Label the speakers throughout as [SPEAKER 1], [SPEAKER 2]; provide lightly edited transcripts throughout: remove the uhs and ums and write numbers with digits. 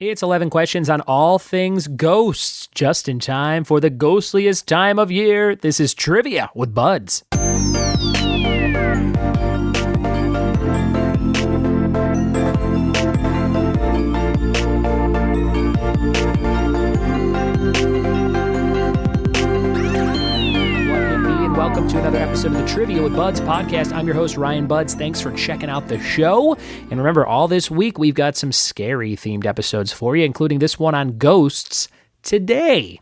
[SPEAKER 1] It's 11 questions on all things ghosts, just in time for the ghostliest time of year. This is Trivia with Buds. Welcome to another episode of the Trivia with Buds podcast. I'm your host, Ryan Buds. Thanks for checking out the show. And remember, all this week, we've got some scary-themed episodes for you, including this one on ghosts today.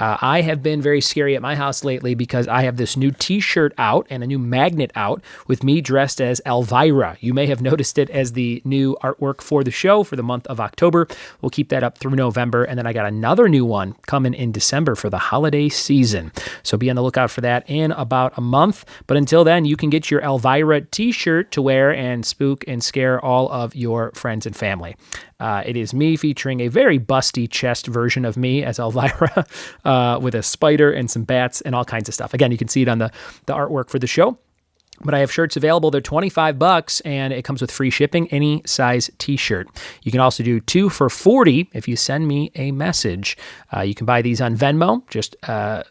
[SPEAKER 1] I have been very scary at my house lately because I have this new t-shirt out and a new magnet out with me dressed as Elvira. You may have noticed it as the new artwork for the show for the month of October. We'll keep that up through November. And then I got another new one coming in December for the holiday season. So be on the lookout for that in about a month. But until then, you can get your Elvira t-shirt to wear and spook and scare all of your friends and family. It is me featuring a very busty chest version of me as Elvira with a spider and some bats and all kinds of stuff. Again, you can see it on the artwork for the show. But I have shirts available. They're $25 and it comes with free shipping, any size t-shirt. You can also do 2 for $40 if you send me a message. You can buy these on Venmo. Just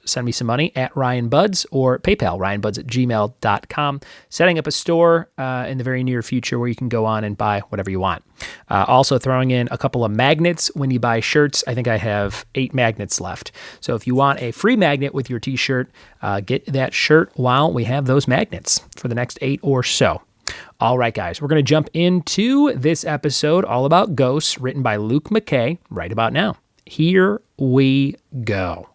[SPEAKER 1] send me some money at Ryan Buds or PayPal, ryanbuds@gmail.com. Setting up a store in the very near future where you can go on and buy whatever you want. Also throwing in a couple of magnets when you buy shirts. I think I have 8 magnets left. So if you want a free magnet with your t-shirt, get that shirt while we have those magnets for the next 8 or so. All right, guys, we're going to jump into this episode all about ghosts, written by Luke McKay, right about now. Here we go.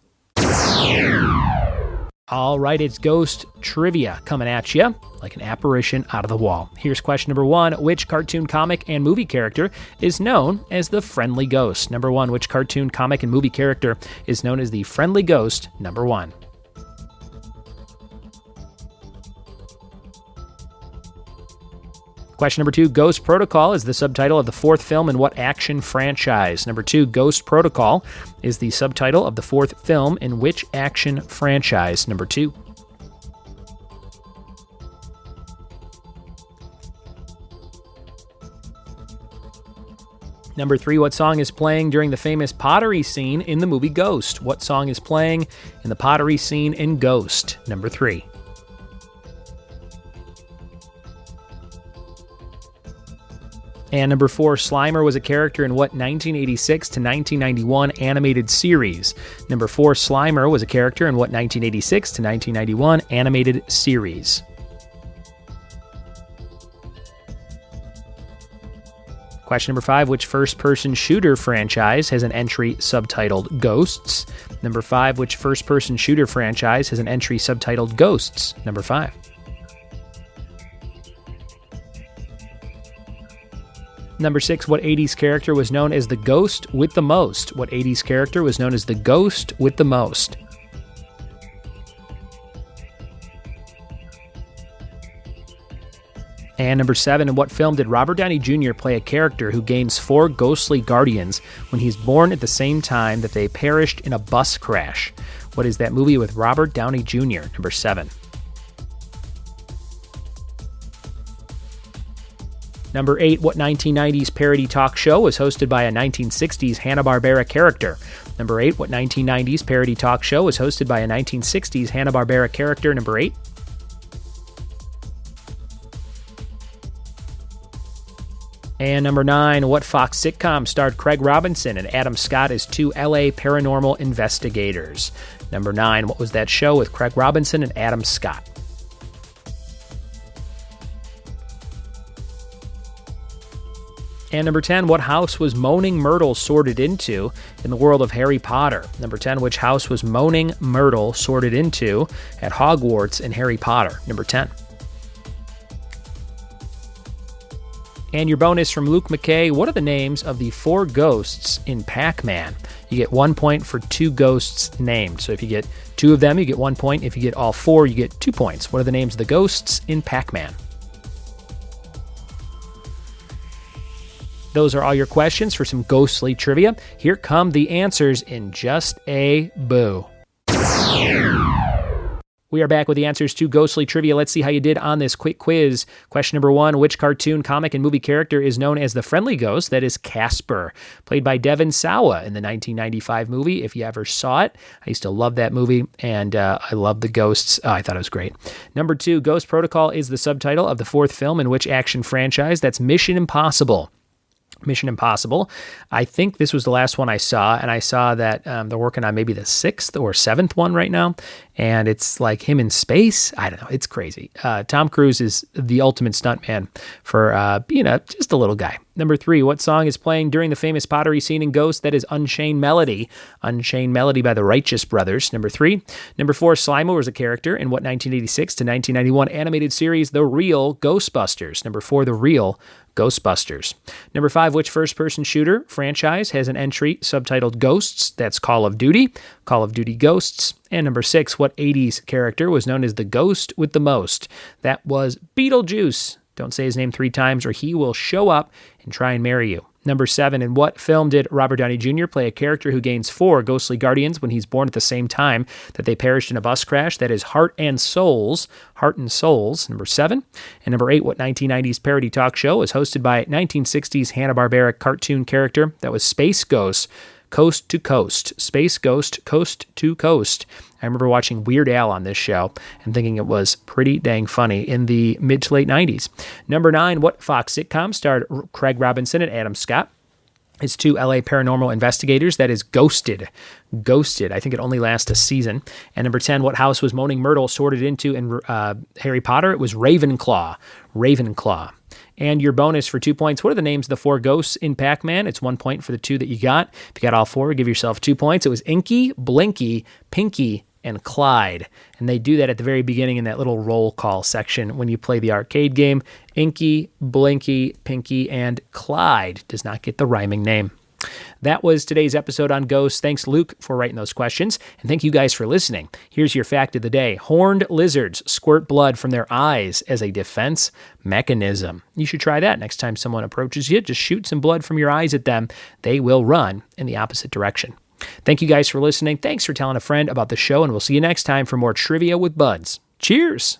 [SPEAKER 1] All right, it's ghost trivia coming at you like an apparition out of the wall. Here's question number 1. Which cartoon, comic, and movie character is known as the Friendly Ghost? Number 1, which cartoon, comic, and movie character is known as the Friendly Ghost? Number 1. Question number 2, Ghost Protocol is the subtitle of the 4th film in what action franchise? Number 2, Ghost Protocol is the subtitle of the 4th film in which action franchise? Number 2. Number 3, what song is playing during the famous pottery scene in the movie Ghost? What song is playing in the pottery scene in Ghost? Number 3. And number 4, Slimer was a character in what 1986 to 1991 animated series? Number 4, Slimer was a character in what 1986 to 1991 animated series? Question number 5, which first-person shooter franchise has an entry subtitled Ghosts? Number 5, which first-person shooter franchise has an entry subtitled Ghosts? Number 5. Number 6, what 80s character was known as the Ghost with the Most? What 80s character was known as the Ghost with the Most? And number 7, in what film did Robert Downey Jr. play a character who gains 4 ghostly guardians when he's born at the same time that they perished in a bus crash? What is that movie with Robert Downey Jr.? Number 7. Number 8, what 1990s parody talk show was hosted by a 1960s Hanna-Barbera character? Number 8, what 1990s parody talk show was hosted by a 1960s Hanna-Barbera character? Number 8. And number 9, what Fox sitcom starred Craig Robinson and Adam Scott as 2 LA paranormal investigators? Number 9, what was that show with Craig Robinson and Adam Scott? And number 10, what house was Moaning Myrtle sorted into in the world of Harry Potter? Number 10, which house was Moaning Myrtle sorted into at Hogwarts in Harry Potter? Number 10. And your bonus from Luke McKay, what are the names of the 4 ghosts in Pac-Man? You get 1 point for 2 ghosts named. So if you get 2 of them, you get 1 point. If you get all 4, you get 2 points. What are the names of the ghosts in Pac-Man? Those are all your questions for some ghostly trivia. Here come the answers in just a boo. We are back with the answers to Ghostly Trivia. Let's see how you did on this quick quiz. Question number 1, which cartoon, comic, and movie character is known as the friendly ghost that is Casper, played by Devon Sawa in the 1995 movie, if you ever saw it. I used to love that movie, and I love the ghosts. I thought it was great. Number 2, Ghost Protocol is the subtitle of the 4th film in which action franchise? That's Mission Impossible. Mission Impossible. I think this was the last one I saw, and I saw that they're working on maybe the 6th or 7th one right now, and it's like him in space. I don't know. It's crazy. Tom Cruise is the ultimate stuntman for being just a little guy. Number 3, what song is playing during the famous pottery scene in Ghost? That is Unchained Melody. Unchained Melody by the Righteous Brothers. Number 3. Number 4, Slimer was a character in what 1986 to 1991 animated series, The Real Ghostbusters. Number 4, The Real Ghostbusters. Number 5, which first-person shooter franchise has an entry subtitled Ghosts? That's Call of Duty. Call of Duty Ghosts. And number 6, what 80s character was known as the ghost with the most? That was Beetlejuice. Don't say his name 3 times or he will show up and try and marry you. Number 7, in what film did Robert Downey Jr. play a character who gains 4 ghostly guardians when he's born at the same time that they perished in a bus crash? That is Heart and Souls. Heart and Souls, number 7. And number 8, what 1990s parody talk show was hosted by 1960s Hanna-Barbera cartoon character? That was Space Ghost. Coast to Coast. Space Ghost, Coast to Coast. I remember watching Weird Al on this show and thinking it was pretty dang funny in the mid to late 90s. Number 9, what Fox sitcom starred Craig Robinson and Adam Scott? It's 2 LA paranormal investigators. That is Ghosted. Ghosted. I think it only lasts a season. And number 10, what house was Moaning Myrtle sorted into in Harry Potter? It was Ravenclaw. Ravenclaw. And your bonus for 2 points. What are the names of the 4 ghosts in Pac-Man? It's 1 point for the 2 that you got. If you got all 4, give yourself 2 points. It was Inky, Blinky, Pinky, and Clyde. And they do that at the very beginning in that little roll call section when you play the arcade game. Inky, Blinky, Pinky, and Clyde does not get the rhyming name. That was today's episode on ghosts. Thanks, Luke, for writing those questions. And thank you guys for listening. Here's your fact of the day. Horned lizards squirt blood from their eyes as a defense mechanism. You should try that next time someone approaches you. Just shoot some blood from your eyes at them. They will run in the opposite direction. Thank you guys for listening. Thanks for telling a friend about the show, and we'll see you next time for more Trivia with Buds. Cheers!